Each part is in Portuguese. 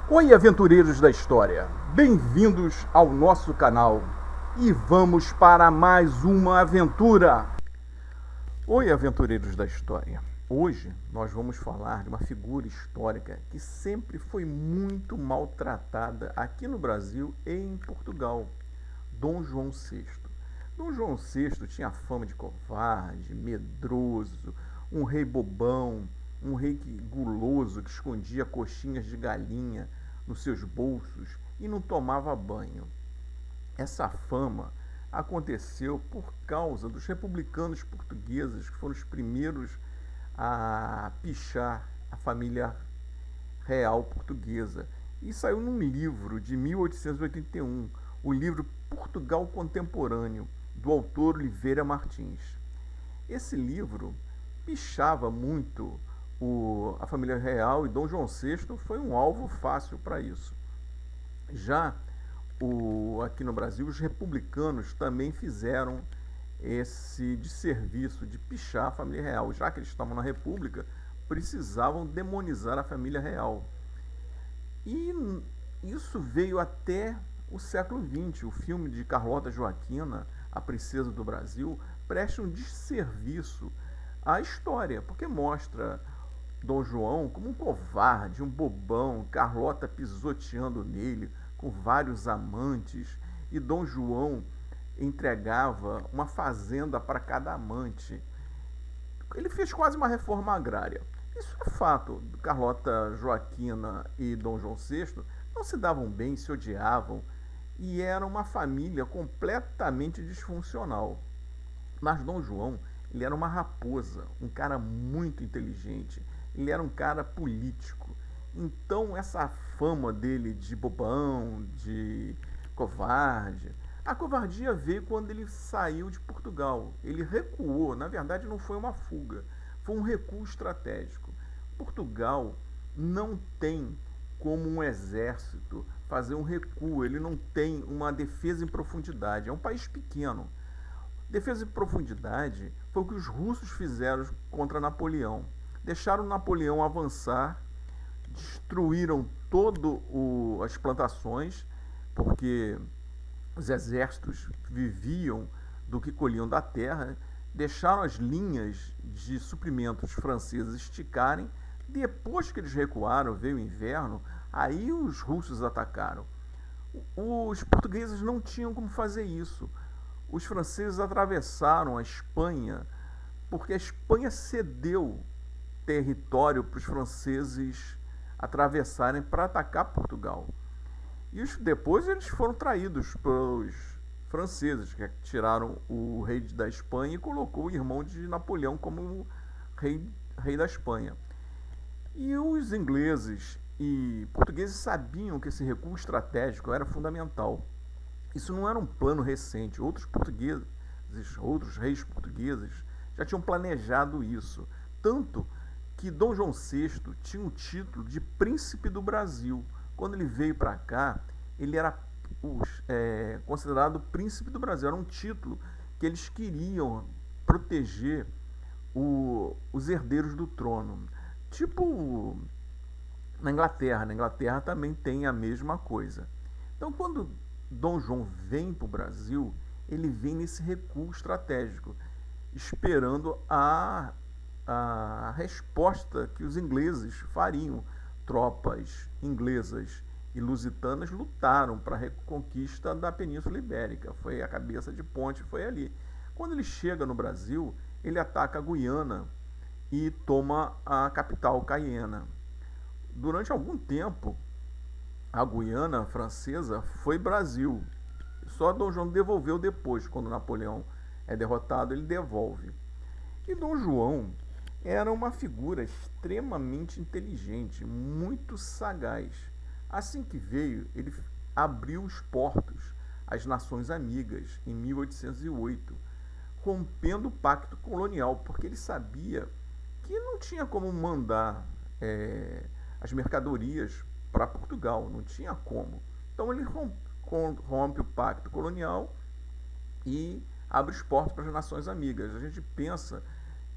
Oi, aventureiros da história! Bem-vindos ao nosso canal e vamos para mais uma aventura! Oi, aventureiros da história! Hoje nós vamos falar de uma figura histórica que sempre foi muito maltratada aqui no Brasil e em Portugal, Dom João VI. Dom João VI tinha fama de covarde, medroso, um rei bobão, um rei guloso que escondia coxinhas de galinha nos seus bolsos e não tomava banho. Essa fama aconteceu por causa dos republicanos portugueses, que foram os primeiros a pichar a família real portuguesa. E saiu num livro de 1881, o livro Portugal Contemporâneo, do autor Oliveira Martins. Esse livro pichava muito a família real e Dom João VI foi um alvo fácil para isso. Já aqui no Brasil, os republicanos também fizeram esse desserviço de pichar a família real. Já que eles estavam na República, precisavam demonizar a família real. E isso veio até o século XX. O filme de Carlota Joaquina, A Princesa do Brasil, presta um desserviço à história, porque mostra Dom João como um covarde, um bobão, Carlota pisoteando nele, com vários amantes, e Dom João entregava uma fazenda para cada amante. Ele fez quase uma reforma agrária. Isso é fato. Carlota Joaquina e Dom João VI não se davam bem, se odiavam, e era uma família completamente disfuncional. Mas Dom João, ele era uma raposa, um cara muito inteligente, ele era um cara político. Então essa fama dele de bobão, de covarde, a covardia veio quando ele saiu de Portugal. Ele recuou, na verdade não foi uma fuga, foi um recuo estratégico. Portugal não tem como um exército fazer um recuo, ele não tem uma defesa em profundidade, é um país pequeno. Defesa em profundidade foi o que os russos fizeram contra Napoleão. Deixaram Napoleão avançar, destruíram todas as plantações, porque os exércitos viviam do que colhiam da terra, deixaram as linhas de suprimentos franceses esticarem. Depois que eles recuaram, veio o inverno, aí os russos atacaram. Os portugueses não tinham como fazer isso. Os franceses atravessaram a Espanha porque a Espanha cedeu território para os franceses atravessarem para atacar Portugal. E depois eles foram traídos pelos franceses, que tiraram o rei da Espanha e colocou o irmão de Napoleão como rei da Espanha. E os ingleses e portugueses sabiam que esse recuo estratégico era fundamental. Isso não era um plano recente. Outros reis portugueses já tinham planejado isso. Tanto que Dom João VI tinha o título de Príncipe do Brasil. Quando ele veio para cá, ele era considerado Príncipe do Brasil. Era um título que eles queriam proteger os herdeiros do trono. Tipo na Inglaterra. Na Inglaterra também tem a mesma coisa. Então, quando Dom João vem para o Brasil, ele vem nesse recuo estratégico, esperando a resposta que os ingleses fariam. Tropas inglesas e lusitanas lutaram para a reconquista da Península Ibérica. Foi a cabeça de ponte, foi ali. Quando ele chega no Brasil, ele ataca a Guiana e toma a capital, Caiena. Durante algum tempo, a Guiana francesa foi Brasil. Só Dom João devolveu depois, quando Napoleão é derrotado, ele devolve. E Dom João era uma figura extremamente inteligente, muito sagaz. Assim que veio, ele abriu os portos às nações amigas em 1808, rompendo o pacto colonial, porque ele sabia que não tinha como mandar as mercadorias para Portugal, não tinha como. Então ele rompe o pacto colonial e abre os portos para as nações amigas. A gente pensa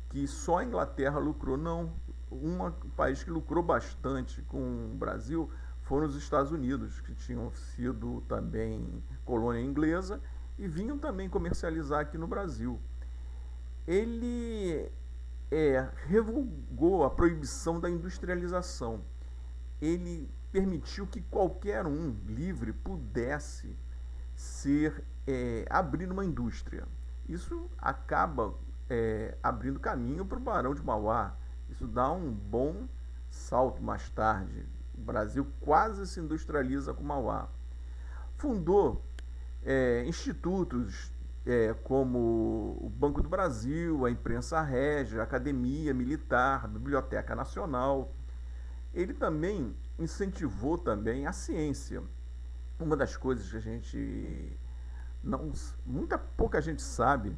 que só a Inglaterra lucrou. Não. Um país que lucrou bastante com o Brasil foram os Estados Unidos, que tinham sido também colônia inglesa e vinham também comercializar aqui no Brasil. Ele revogou a proibição da industrialização. Ele permitiu que qualquer um livre pudesse abrir uma indústria. Isso acaba abrindo caminho para o Barão de Mauá. Isso dá um bom salto mais tarde. O Brasil quase se industrializa com Mauá. Fundou institutos como o Banco do Brasil, a Imprensa Régia, a Academia Militar, a Biblioteca Nacional. Ele também incentivou também a ciência. Uma das coisas que a gente pouca gente sabe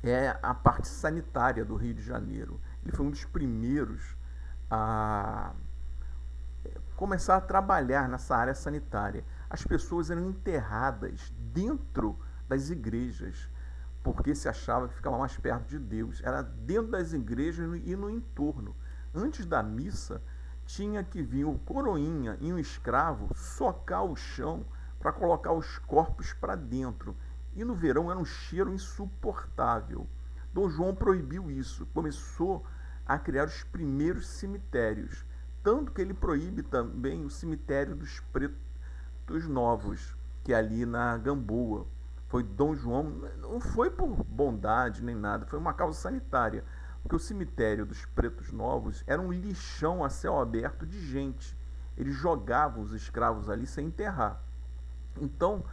é a parte sanitária do Rio de Janeiro. Ele foi um dos primeiros a começar a trabalhar nessa área sanitária. As pessoas eram enterradas dentro das igrejas, porque se achava que ficava mais perto de Deus. Era dentro das igrejas e no entorno. Antes da missa, tinha que vir o coroinha e um escravo socar o chão para colocar os corpos para dentro. E no verão era um cheiro insuportável. Dom João proibiu isso, começou a criar os primeiros cemitérios. Tanto que ele proíbe também o cemitério dos Pretos Novos, que é ali na Gamboa. Foi Dom João, não foi por bondade nem nada, foi uma causa sanitária. Porque o cemitério dos Pretos Novos era um lixão a céu aberto de gente. Eles jogavam os escravos ali sem enterrar. Então,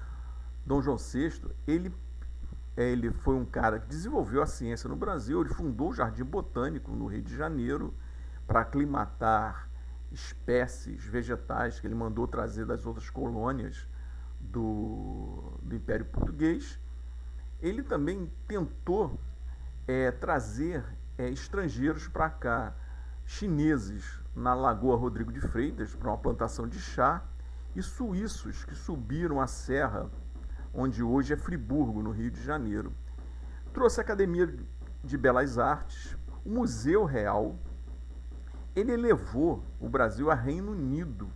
Dom João VI, ele foi um cara que desenvolveu a ciência no Brasil. Ele fundou o Jardim Botânico no Rio de Janeiro para aclimatar espécies vegetais que ele mandou trazer das outras colônias do Império Português. Ele também tentou trazer estrangeiros para cá, chineses na Lagoa Rodrigo de Freitas para uma plantação de chá, e suíços que subiram a serra onde hoje é Friburgo, no Rio de Janeiro. Trouxe a Academia de Belas Artes, o Museu Real. Ele elevou o Brasil a Reino Unido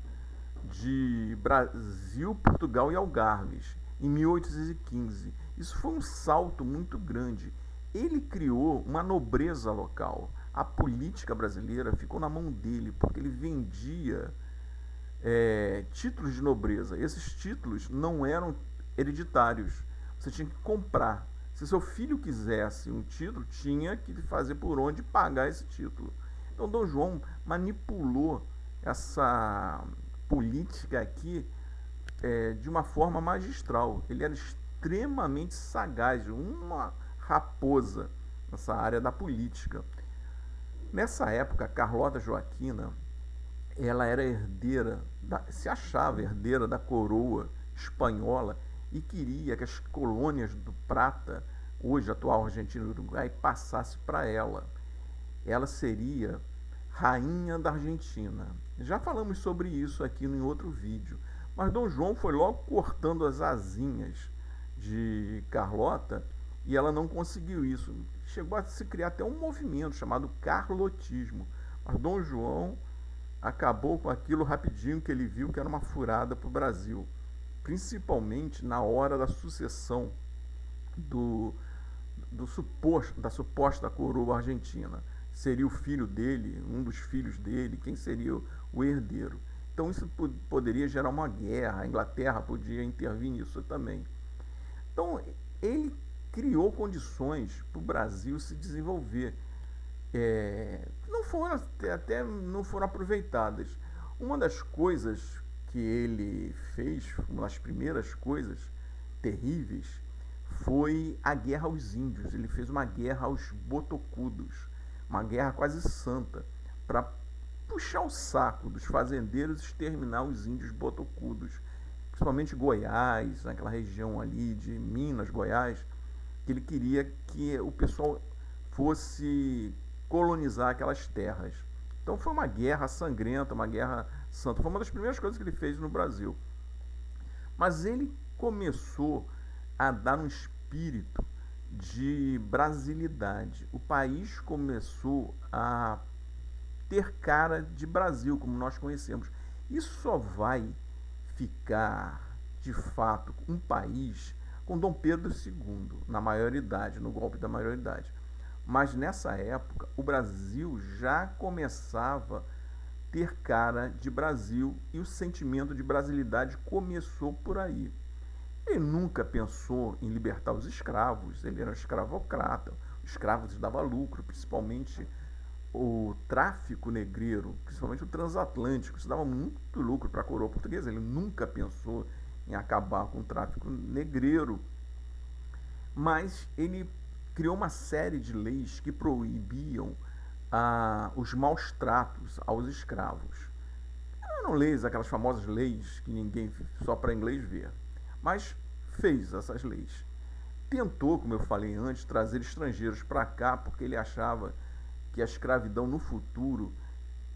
de Brasil, Portugal e Algarves em 1815. Isso foi um salto muito grande. Ele criou uma nobreza local. A política brasileira ficou na mão dele, porque ele vendia títulos de nobreza. Esses títulos não eram hereditários. Você tinha que comprar. Se seu filho quisesse um título, tinha que fazer por onde pagar esse título. Então, Dom João manipulou essa política aqui de uma forma magistral. Ele era extremamente sagaz, uma raposa nessa área da política. Nessa época, Carlota Joaquina, ela era se achava herdeira da coroa espanhola e queria que as colônias do Prata, hoje atual Argentina e Uruguai, passasse para ela. Ela seria rainha da Argentina. Já falamos sobre isso aqui em outro vídeo. Mas Dom João foi logo cortando as asinhas de Carlota e ela não conseguiu isso. Chegou a se criar até um movimento chamado carlotismo. Mas Dom João acabou com aquilo rapidinho, que ele viu que era uma furada para o Brasil. Principalmente na hora da sucessão da suposta coroa argentina. Seria o filho dele, um dos filhos dele, quem seria o herdeiro. Então isso poderia gerar uma guerra, a Inglaterra podia intervir nisso também. Então ele criou condições para o Brasil se desenvolver. Não foram aproveitadas. Uma das coisas que ele fez, uma das primeiras coisas terríveis, foi a guerra aos índios. Ele fez uma guerra aos botocudos, uma guerra quase santa, para puxar o saco dos fazendeiros e exterminar os índios botocudos, principalmente Goiás, naquela região ali de Minas, Goiás, que ele queria que o pessoal fosse colonizar aquelas terras. Então foi uma guerra sangrenta, uma guerra santa. Foi uma das primeiras coisas que ele fez no Brasil. Mas ele começou a dar um espírito de brasilidade. O país começou a ter cara de Brasil, como nós conhecemos. Isso só vai ficar, de fato, um país com Dom Pedro II, na maioridade, no golpe da maioridade. Mas nessa época, o Brasil já começava a ter cara de Brasil e o sentimento de brasilidade começou por aí. Ele nunca pensou em libertar os escravos, ele era um escravocrata, os escravos davam lucro, principalmente o tráfico negreiro, principalmente o transatlântico, isso dava muito lucro para a coroa portuguesa. Ele nunca pensou em acabar com o tráfico negreiro, mas ele criou uma série de leis que proibiam os maus tratos aos escravos. Eram leis, aquelas famosas leis que ninguém, só para inglês ver, mas fez essas leis. Tentou, como eu falei antes, trazer estrangeiros para cá porque ele achava que a escravidão no futuro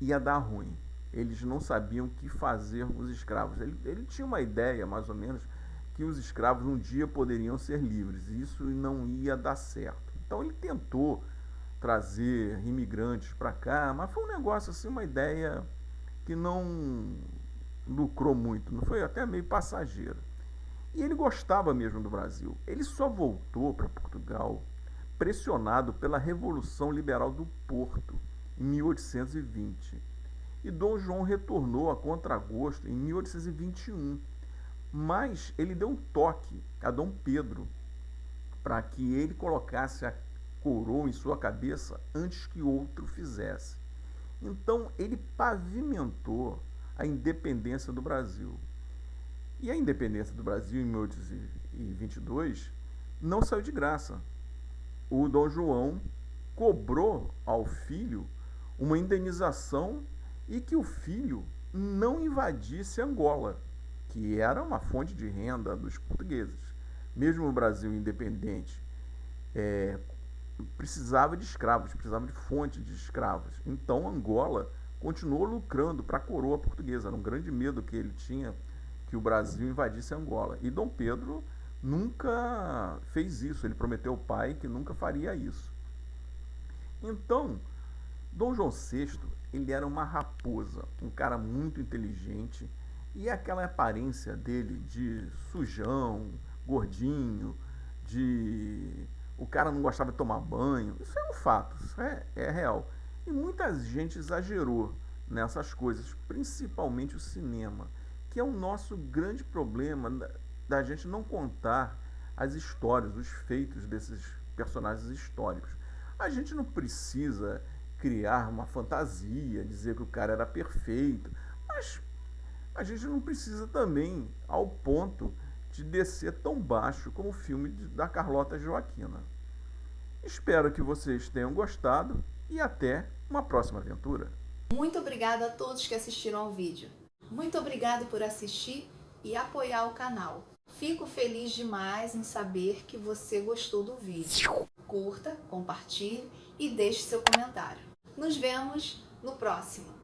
ia dar ruim. Eles não sabiam o que fazer com os escravos. Ele tinha uma ideia, mais ou menos, que os escravos um dia poderiam ser livres. E isso não ia dar certo. Então ele tentou trazer imigrantes para cá, mas foi um negócio assim, uma ideia que não lucrou muito, não foi até meio passageira. E ele gostava mesmo do Brasil. Ele só voltou para Portugal pressionado pela Revolução Liberal do Porto, em 1820. E Dom João retornou a contragosto em 1821. Mas ele deu um toque a Dom Pedro para que ele colocasse a coroa em sua cabeça antes que outro fizesse. Então ele pavimentou a independência do Brasil. E a independência do Brasil em 1822 não saiu de graça. O Dom João cobrou ao filho uma indenização e que o filho não invadisse Angola, que era uma fonte de renda dos portugueses. Mesmo o Brasil independente, precisava de escravos, precisava de fonte de escravos. Então Angola continuou lucrando para a coroa portuguesa. Era um grande medo que ele tinha que o Brasil invadisse Angola. E Dom Pedro nunca fez isso. Ele prometeu ao pai que nunca faria isso. Então, Dom João VI, ele era uma raposa, um cara muito inteligente, e aquela aparência dele de sujão, gordinho, de o cara não gostava de tomar banho, isso é um fato, isso é real. E muita gente exagerou nessas coisas, principalmente o cinema, que é o nosso grande problema da gente não contar as histórias, os feitos desses personagens históricos. A gente não precisa criar uma fantasia, dizer que o cara era perfeito, mas a gente não precisa também ao ponto de descer tão baixo como o filme da Carlota Joaquina. Espero que vocês tenham gostado e até uma próxima aventura. Muito obrigada a todos que assistiram ao vídeo. Muito obrigado por assistir e apoiar o canal. Fico feliz demais em saber que você gostou do vídeo. Curta, compartilhe e deixe seu comentário. Nos vemos no próximo.